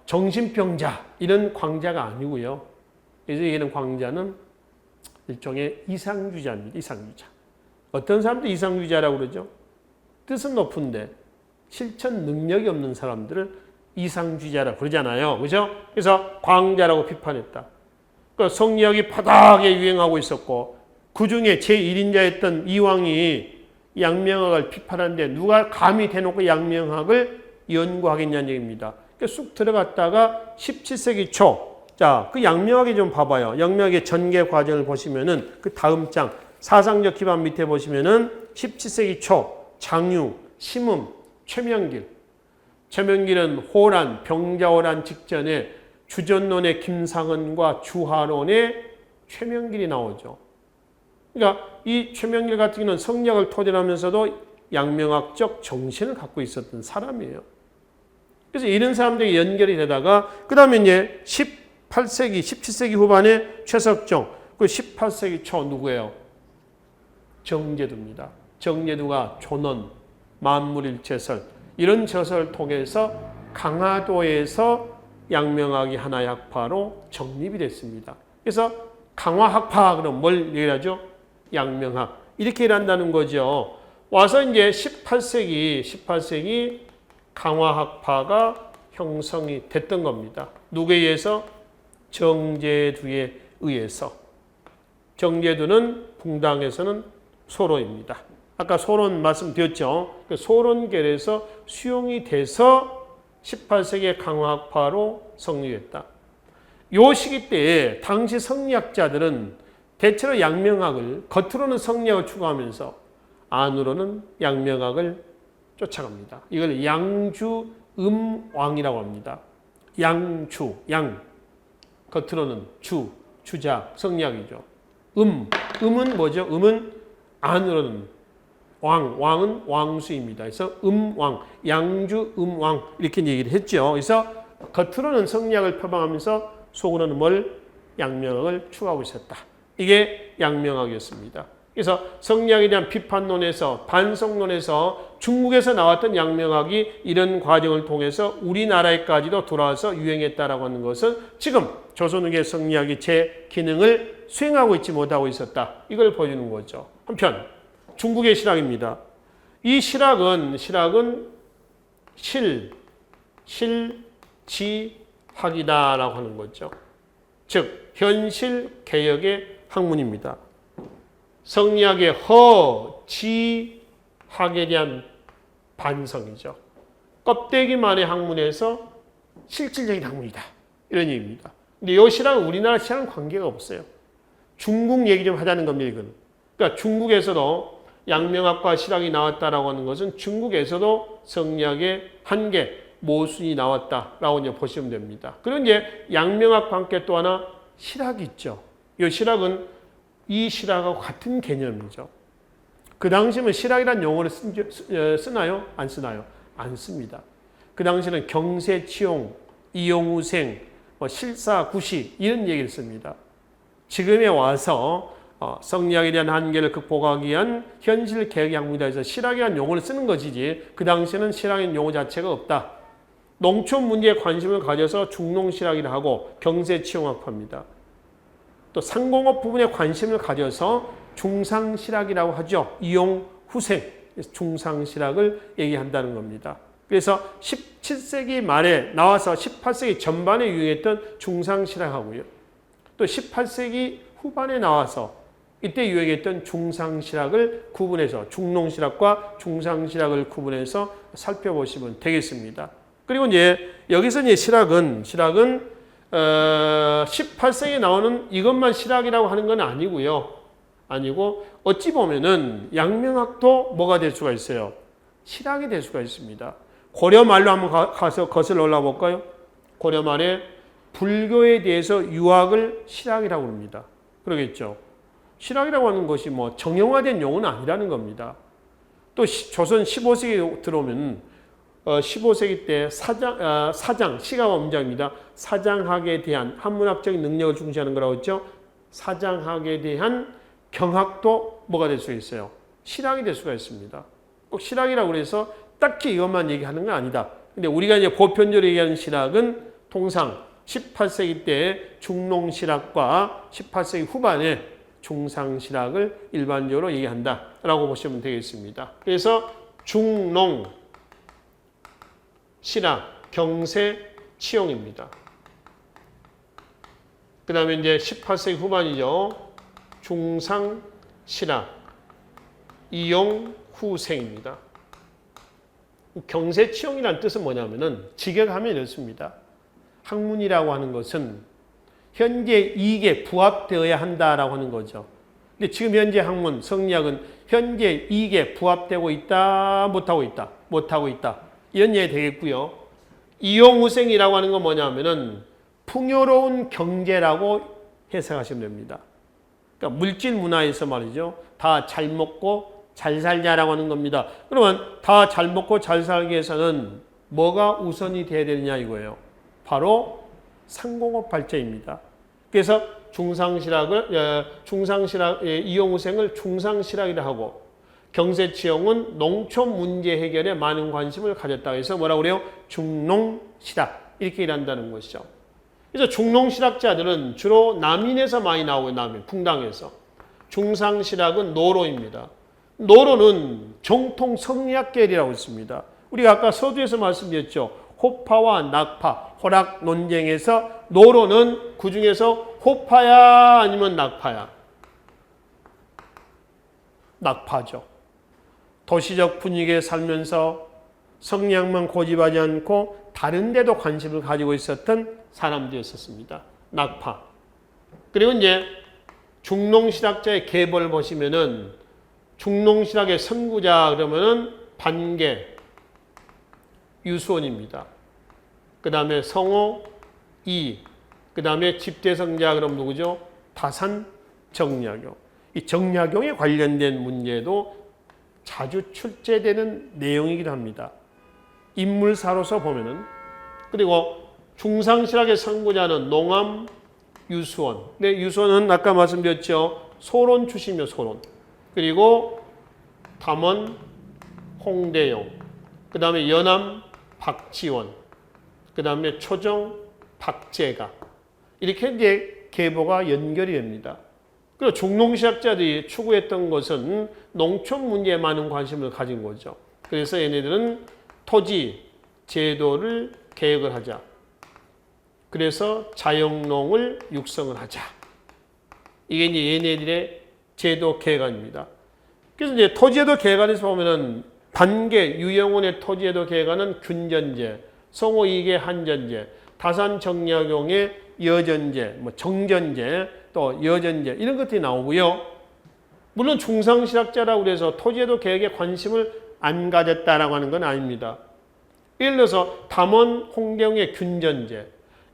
정신병자 이런 광자가 아니고요. 그래서 얘기하는 광자는 일종의 이상주의자입니다. 이상주의자. 어떤 사람도 이상주의자라고 그러죠. 뜻은 높은데 실천 능력이 없는 사람들을 이상주의자라고 그러잖아요. 그죠? 그래서 광자라고 비판했다. 그러니까 성리학이 바닥에 유행하고 있었고 그 중에 제1인자였던 이황이 양명학을 비판하는데 누가 감히 대놓고 양명학을 연구하겠냐는 얘기입니다. 그러니까 쑥 들어갔다가 17세기 초, 자, 그 양명학이 좀 봐봐요. 양명학의 전개 과정을 보시면은 그 다음 장 사상적 기반 밑에 보시면은 17세기 초 장유, 심음, 최명길. 최명길은 호란, 병자호란 직전에 주전론의 김상은과 주하론의 최명길이 나오죠. 그러니까 이 최명길 같은 경우는 성리학을 토대로 하면서도 양명학적 정신을 갖고 있었던 사람이에요. 그래서 이런 사람들이 연결이 되다가 그 다음에 이제 18세기, 17세기 후반에 최석종, 그 18세기 초 누구예요? 정제두입니다. 정제두가 존원, 만물일체설 이런 저서를 통해서 강화도에서 양명학이 하나의 학파로 정립이 됐습니다. 그래서 강화학파 그럼 뭘 얘기하죠? 양명학 이렇게 일한다는 거죠. 와서 이제 18세기 강화학파가 형성이 됐던 겁니다. 누구에 의해서? 정제두에 의해서. 정제두는 붕당에서는 소론입니다. 아까 소론 말씀드렸죠. 그 소론계에서 수용이 돼서 18세기의 강화학파로 성립했다. 요 시기 때에 당시 성리학자들은 대체로 양명학을 겉으로는 성리학을 추구하면서 안으로는 양명학을 쫓아갑니다. 이걸 양주음왕이라고 합니다. 양주, 양. 겉으로는 주자, 성리학이죠. 음은 뭐죠? 음은 안으로는 왕은 왕수입니다. 그래서 음왕, 양주음왕 이렇게 얘기를 했죠. 그래서 겉으로는 성리학을 표방하면서 속으로는 뭘? 양명학을 추구하고 있었다. 이게 양명학이었습니다. 그래서 성리학에 대한 비판론에서 반성론에서 중국에서 나왔던 양명학이 이런 과정을 통해서 우리나라에까지도 돌아와서 유행했다라고 하는 것은 지금 조선후기의 성리학이 제 기능을 수행하고 있지 못하고 있었다. 이걸 보여주는 거죠. 한편 중국의 실학입니다. 이 실학은 실지학이다라고 하는 거죠. 즉 현실 개혁의 학문입니다. 성리학의 허지학에 대한 반성이죠. 껍데기만의 학문에서 실질적인 학문이다. 이런 얘기입니다. 근데 이 실학은 우리나라 실학은 관계가 없어요. 중국 얘기 좀 하자는 겁니다. 이건. 그러니까 중국에서도 양명학과 실학이 나왔다라고 하는 것은 중국에서도 성리학의 한계, 모순이 나왔다라고 이제 보시면 됩니다. 그리고 이제 양명학과 함께 또 하나 실학이 있죠. 이 실학은 이 실학하고 같은 개념이죠. 그 당시에는 실학이라는 용어를 쓰나요? 안 쓰나요? 안 씁니다. 그 당시에는 경세치용, 이용우생, 실사구시 이런 얘기를 씁니다. 지금에 와서 성리학에 대한 한계를 극복하기 위한 현실 개혁 학문이다 해서 실학이라는 용어를 쓰는 것이지 그 당시에는 실학이라는 용어 자체가 없다. 농촌 문제에 관심을 가져서 중농실학이라 하고 경세치용학파입니다. 또 상공업 부분에 관심을 가져서 중상실학이라고 하죠. 이용후생, 중상실학을 얘기한다는 겁니다. 그래서 17세기 말에 나와서 18세기 전반에 유행했던 중상실학하고요. 또 18세기 후반에 나와서 이때 유행했던 중상실학을 구분해서 중농실학과 중상실학을 구분해서 살펴보시면 되겠습니다. 그리고 이제 여기서 이제 실학은 18세기에 나오는 이것만 실학이라고 하는 건 아니고요. 아니고 어찌 보면은 양명학도 뭐가 될 수가 있어요? 실학이 될 수가 있습니다. 고려 말로 한번 가서 거슬러 올라 볼까요? 고려 말에 불교에 대해서 유학을 실학이라고 합니다. 그러겠죠. 실학이라고 하는 것이 뭐 정형화된 용어는 아니라는 겁니다. 또 조선 15세기 들어오면 15세기 때 사장, 시가 음자입니다. 사장학에 대한 한문학적인 능력을 중시하는 거라고 했죠. 사장학에 대한 경학도 뭐가 될 수 있어요? 실학이 될 수가 있습니다. 꼭 실학이라고 해서 딱히 이것만 얘기하는 건 아니다. 근데 우리가 이제 보편적으로 얘기하는 실학은 통상 18세기 때 중농실학과 18세기 후반에 중상실학을 일반적으로 얘기한다라고 보시면 되겠습니다. 그래서 중농 실학, 경세, 치용입니다. 그 다음에 이제 18세기 후반이죠. 중상, 실학, 이용, 후생입니다. 경세, 치용이라는 뜻은 뭐냐면은 직역하면 이렇습니다. 학문이라고 하는 것은 현재 이익에 부합되어야 한다라고 하는 거죠. 근데 지금 현재 학문, 성리학은 현재 이익에 부합되고 있다, 못하고 있다, 못하고 있다. 이런 얘기 되겠고요. 이용후생이라고 하는 건 뭐냐면은 풍요로운 경제라고 해석하시면 됩니다. 그러니까 물질 문화에서 말이죠. 다 잘 먹고 잘 살자라고 하는 겁니다. 그러면 다 잘 먹고 잘 살기 위해서는 뭐가 우선이 돼야 되느냐 이거예요. 바로 상공업 발전입니다. 그래서 이용후생을 중상실학이라 하고 경세치용은 농촌 문제 해결에 많은 관심을 가졌다 해서 뭐라고 그래요? 중농실학 이렇게 일한다는 것이죠. 그래서 중농실학자들은 주로 남인에서 많이 나오고요. 남인, 풍당에서. 중상실학은 노로입니다. 노로는 정통 성리학계열이라고 있습니다. 우리가 아까 서두에서 말씀드렸죠. 호파와 낙파, 호락 논쟁에서 노로는 그 중에서 호파야 아니면 낙파야? 낙파죠. 도시적 분위기에 살면서 성리학만 고집하지 않고 다른 데도 관심을 가지고 있었던 사람들이었습니다. 낙파. 그리고 이제 중농실학자의 계보를 보시면은 중농실학의 선구자 그러면은 반계 유수원입니다. 그 다음에 성호 이, 그 다음에 집대성자 그럼 누구죠? 다산 정약용. 이 정약용에 관련된 문제도 자주 출제되는 내용이기도 합니다. 인물사로서 보면은. 그리고 중상실학의 선구자는 농암 유수원. 근데 유수원은 아까 말씀드렸죠. 소론 출신이요, 소론. 그리고 담원 홍대용. 그 다음에 연암 박지원. 그 다음에 초정 박재가. 이렇게 이제 계보가 연결이 됩니다. 그리고 중농실학자들이 추구했던 것은 농촌 문제에 많은 관심을 가진 거죠. 그래서 얘네들은 토지, 제도를 계획을 하자. 그래서 자영농을 육성을 하자. 이게 이제 얘네들의 제도 계획안입니다. 그래서 이제 토지제도 계획안에서 보면은 반계 유영원의 토지제도 계획안은 균전제, 성호 이계 한전제, 다산 정약용의 여전제, 뭐 정전제, 또 여전제 이런 것들이 나오고요. 물론 중상실학자라고 그래서 토지제도 계획에 관심을 안 가졌다라고 하는 건 아닙니다. 예를 들어서 담원 홍대용의 균전제,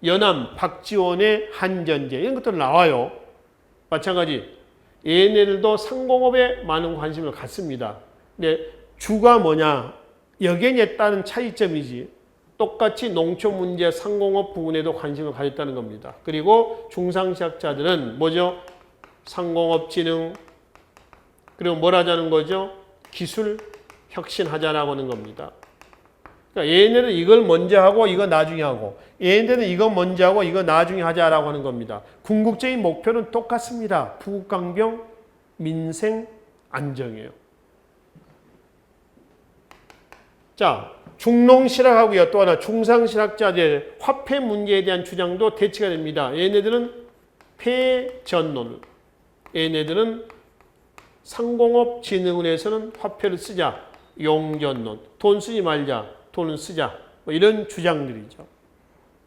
연암 박지원의 한전제 이런 것들 나와요. 마찬가지 얘네들도 상공업에 많은 관심을 갖습니다. 근데 주가 뭐냐? 여기에 따른 차이점이지. 똑같이 농촌 문제 상공업 부분에도 관심을 가졌다는 겁니다. 그리고 중상실학자들은 뭐죠? 상공업 진흥, 그리고 뭘 하자는 거죠? 기술 혁신하자라고 하는 겁니다. 그러니까 얘네는 이걸 먼저 하고 이거 나중에 하고 얘네들은 이거 먼저 하고 이거 나중에 하자라고 하는 겁니다. 궁극적인 목표는 똑같습니다. 부강경, 민생, 안정이에요. 자, 중농실학하고요. 또 하나 중상실학자들의 화폐 문제에 대한 주장도 대치가 됩니다. 얘네들은 폐전론. 얘네들은 상공업 진흥원에서는 화폐를 쓰자. 용전론. 돈 쓰지 말자. 돈은 쓰자. 뭐 이런 주장들이죠.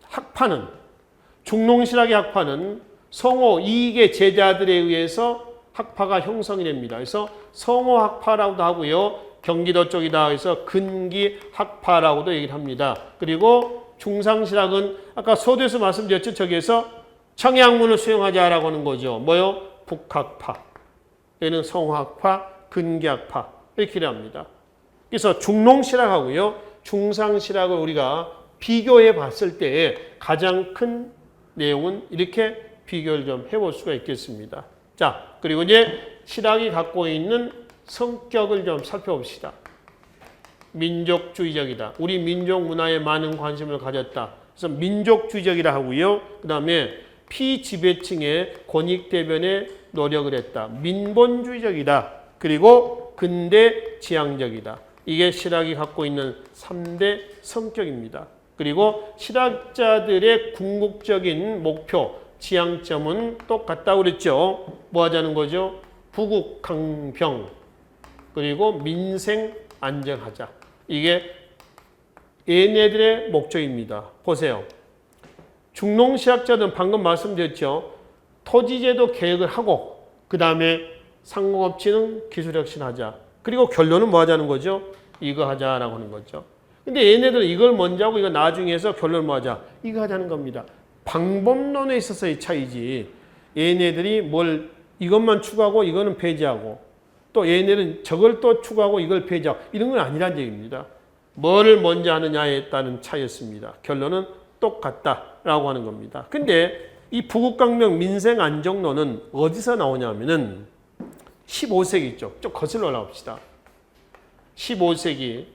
학파는 중농실학의 학파는 성호 이익의 제자들에 의해서 학파가 형성이 됩니다. 그래서 성호 학파라고도 하고요. 경기도 쪽이다 해서 근기 학파라고도 얘기를 합니다. 그리고 중상실학은 아까 서두에서 말씀드렸죠. 저기에서 청약문을 수용하자라고 하는 거죠. 뭐요? 북학파. 여기는 성호학파, 근기학파 이렇게 합니다. 그래서 중농실학하고요. 중상실학을 우리가 비교해 봤을 때 가장 큰 내용은 이렇게 비교를 좀 해볼 수가 있겠습니다. 자, 그리고 이제 실학이 갖고 있는 성격을 좀 살펴봅시다. 민족주의적이다. 우리 민족 문화에 많은 관심을 가졌다. 그래서 민족주의적이라 하고요. 그 다음에 피지배층의 권익대변에 노력을 했다. 민본주의적이다. 그리고 근대지향적이다. 이게 실학이 갖고 있는 3대 성격입니다. 그리고 실학자들의 궁극적인 목표, 지향점은 똑같다고 그랬죠. 뭐 하자는 거죠? 부국강병, 그리고 민생 안정하자. 이게 얘네들의 목적입니다. 보세요. 중농실학자들은 방금 말씀드렸죠. 토지제도 계획을 하고 그 다음에 상공업 진흥 기술혁신하자. 그리고 결론은 뭐 하자는 거죠? 이거 하자라고 하는 거죠. 근데 얘네들은 이걸 먼저 하고 이거 나중에 해서 결론 뭐 하자? 이거 하자는 겁니다. 방법론에 있어서의 차이지. 얘네들이 뭘 이것만 추구하고 이거는 폐지하고 또 얘네는 저걸 또 추구하고 이걸 폐지하고 이런 건 아니란 얘기입니다. 뭐를 먼저 하느냐에 따른 차이였습니다. 결론은 똑같다라고 하는 겁니다. 근데 이 부국강명 민생안정론은 어디서 나오냐면은 15세기 있죠. 좀 거슬러 나옵시다. 15세기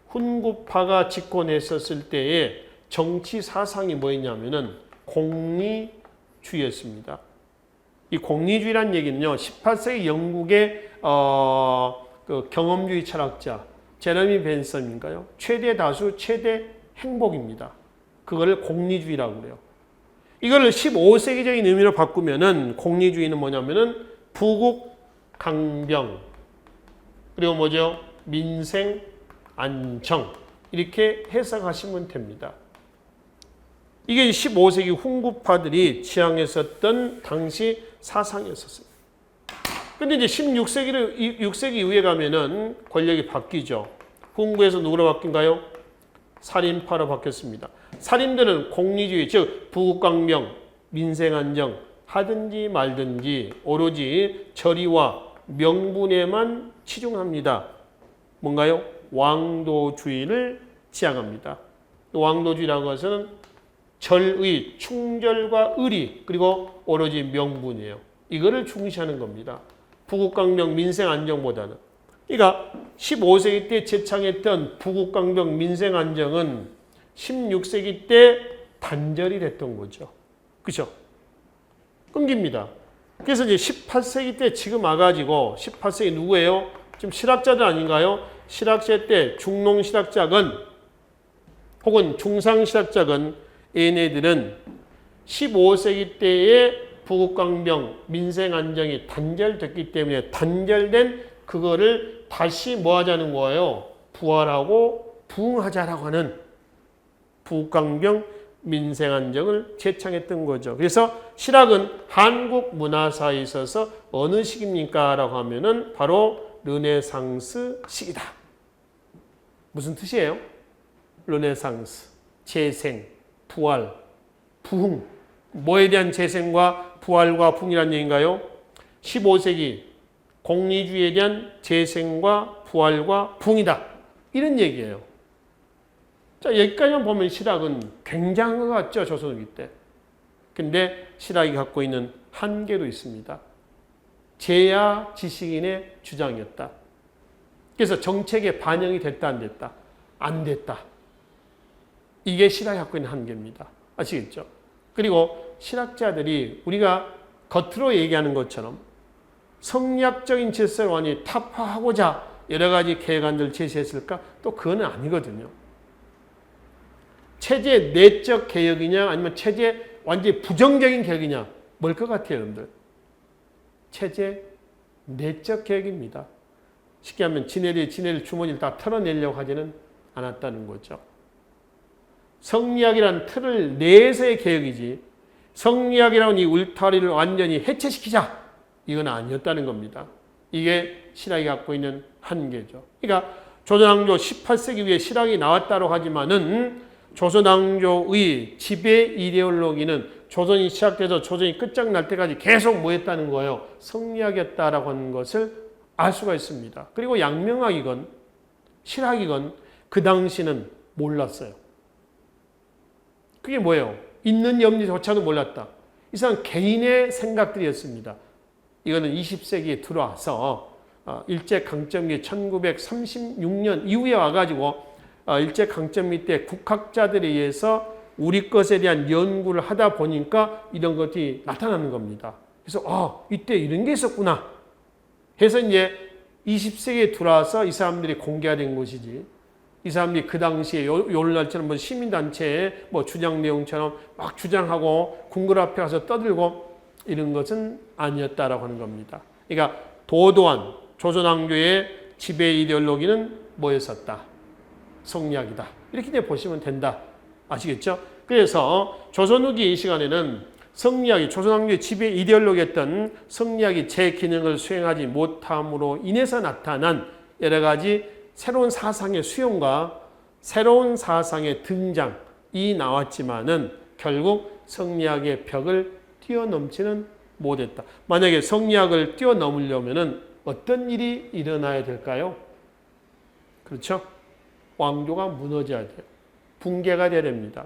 훈구파가 집권했었을 때의 정치 사상이 뭐였냐면은 공리주의였습니다. 이 공리주의란 얘기는요, 18세기 영국의 그 경험주의 철학자 제레미 벤섬인가요? 최대 다수, 최대 행복입니다. 그거를 공리주의라고 그래요. 이거를 15세기적인 의미로 바꾸면은 공리주의는 뭐냐면은 부국 강병 그리고 뭐죠? 민생 안정 이렇게 해석하시면 됩니다. 이게 15세기 훈구파들이 지향했었던 당시 사상이었었어요. 근데 이제 6세기 이후에 가면은 권력이 바뀌죠. 훈구에서 누구로 바뀐가요? 살인파로 바뀌었습니다. 살인들은 공리주의, 즉 부국강명, 민생안정 하든지 말든지 오로지 절의와 명분에만 치중합니다. 뭔가요? 왕도주의를 지향합니다. 왕도주의라는 것은 절의, 충절과 의리 그리고 오로지 명분이에요. 이거를 중시하는 겁니다. 부국강명 민생안정보다는. 그러니까 15세기 때 제창했던 부국강명 민생안정은 16세기 때 단절이 됐던 거죠. 그죠? 끊깁니다. 그래서 이제 18세기 때 지금 와가지고 18세기 누구예요? 지금 실학자들 아닌가요? 실학자 때 중농실학자건 혹은 중상실학자건 얘네들은 15세기 때의 부국강명 민생안정이 단절됐기 때문에 단절된 그거를 다시 뭐 하자는 거예요? 부활하고 부흥하자라고 하는 부국강명 민생안정을 제창했던 거죠. 그래서 실학은 한국 문화사에 있어서 어느 시기입니까? 라고 하면은 바로 르네상스 시기다. 무슨 뜻이에요? 르네상스, 재생, 부활, 부흥. 뭐에 대한 재생과 부활과 부흥이라는 얘기인가요? 15세기 공리주의에 대한 재생과 부활과 부흥이다. 이런 얘기예요. 자, 여기까지만 보면 실학은 굉장한 것 같죠, 조선후기 때. 근데 실학이 갖고 있는 한계도 있습니다. 제야 지식인의 주장이었다. 그래서 정책에 반영이 됐다, 안 됐다? 안 됐다. 이게 실학이 갖고 있는 한계입니다. 아시겠죠? 그리고 실학자들이 우리가 겉으로 얘기하는 것처럼 성리학적인 질서를 완전히 타파하고자 여러 가지 계획안들을 제시했을까? 또 그건 아니거든요. 체제 내적 개혁이냐 아니면 체제 완전히 부정적인 개혁이냐 뭘 것 같아요, 여러분들? 체제 내적 개혁입니다. 쉽게 하면 지네들 주머니를 다 털어내려고 하지는 않았다는 거죠. 성리학이란 틀을 내에서의 개혁이지 성리학이라는 이 울타리를 완전히 해체시키자 이건 아니었다는 겁니다. 이게 실학이 갖고 있는 한계죠. 그러니까 조선왕조 18세기 이후에 실학이 나왔다고 하지만은 조선왕조의 지배 이데올로기는 조선이 시작돼서 조선이 끝장날 때까지 계속 뭐였다는 거예요? 성리학이었다라고 하는 것을 알 수가 있습니다. 그리고 양명학이건 실학이건 그 당시는 몰랐어요. 그게 뭐예요? 있는 염리조차도 몰랐다. 이 사람 개인의 생각들이었습니다. 이거는 20세기에 들어와서 일제강점기 1936년 이후에 와가지고 일제강점기 때 국학자들에 의해서 우리 것에 대한 연구를 하다 보니까 이런 것이 나타나는 겁니다. 그래서 이때 이런 게 있었구나 해서 이제 20세기에 들어와서 이 사람들이 공개가 된 것이지 이 사람들이 그 당시에 오늘날처럼 뭐 시민단체의 뭐 주장 내용처럼 막 주장하고 궁궐 앞에 가서 떠들고 이런 것은 아니었다라고 하는 겁니다. 그러니까 도도한 조선왕조의 지배 이데올로기는 뭐였었다? 성리학이다. 이렇게 이제 보시면 된다. 아시겠죠? 그래서 조선 후기 이 시간에는 성리학이 조선왕조의 지배 이데올로기였던 성리학이 제 기능을 수행하지 못함으로 인해서 나타난 여러 가지 새로운 사상의 수용과 새로운 사상의 등장이 나왔지만은 결국 성리학의 벽을 뛰어넘지는 못했다. 만약에 성리학을 뛰어넘으려면은 어떤 일이 일어나야 될까요? 그렇죠? 왕조가 무너져야 돼요. 붕괴가 돼야 됩니다.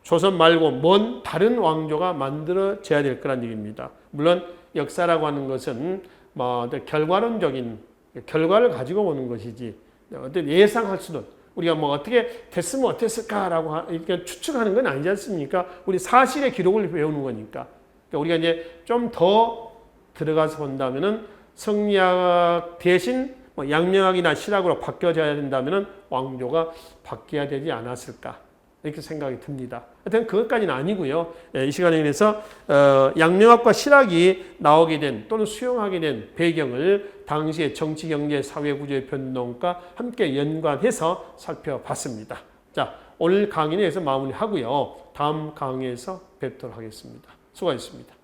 조선 말고 먼 다른 왕조가 만들어져야 될 거란 얘기입니다. 물론 역사라고 하는 것은 뭐 결과론적인 결과를 가지고 오는 것이지 어떤 예상할 수는 우리가 뭐 어떻게 됐으면 어땠을까라고 이렇게 추측하는 건 아니지 않습니까? 우리 사실의 기록을 배우는 거니까. 그러니까 우리가 이제 좀 더 들어가서 본다면은 성리학 대신 뭐 양명학이나 신학으로 바뀌어져야 된다면은 왕조가 바뀌어야 되지 않았을까 이렇게 생각이 듭니다. 하여튼 그것까지는 아니고요. 이 시간에 그래서 양명학과 신학이 나오게 된 또는 수용하게 된 배경을 당시의 정치, 경제, 사회 구조의 변동과 함께 연관해서 살펴봤습니다. 자, 오늘 강의는 여기서 마무리하고요. 다음 강의에서 뵙도록 하겠습니다. 수고하셨습니다.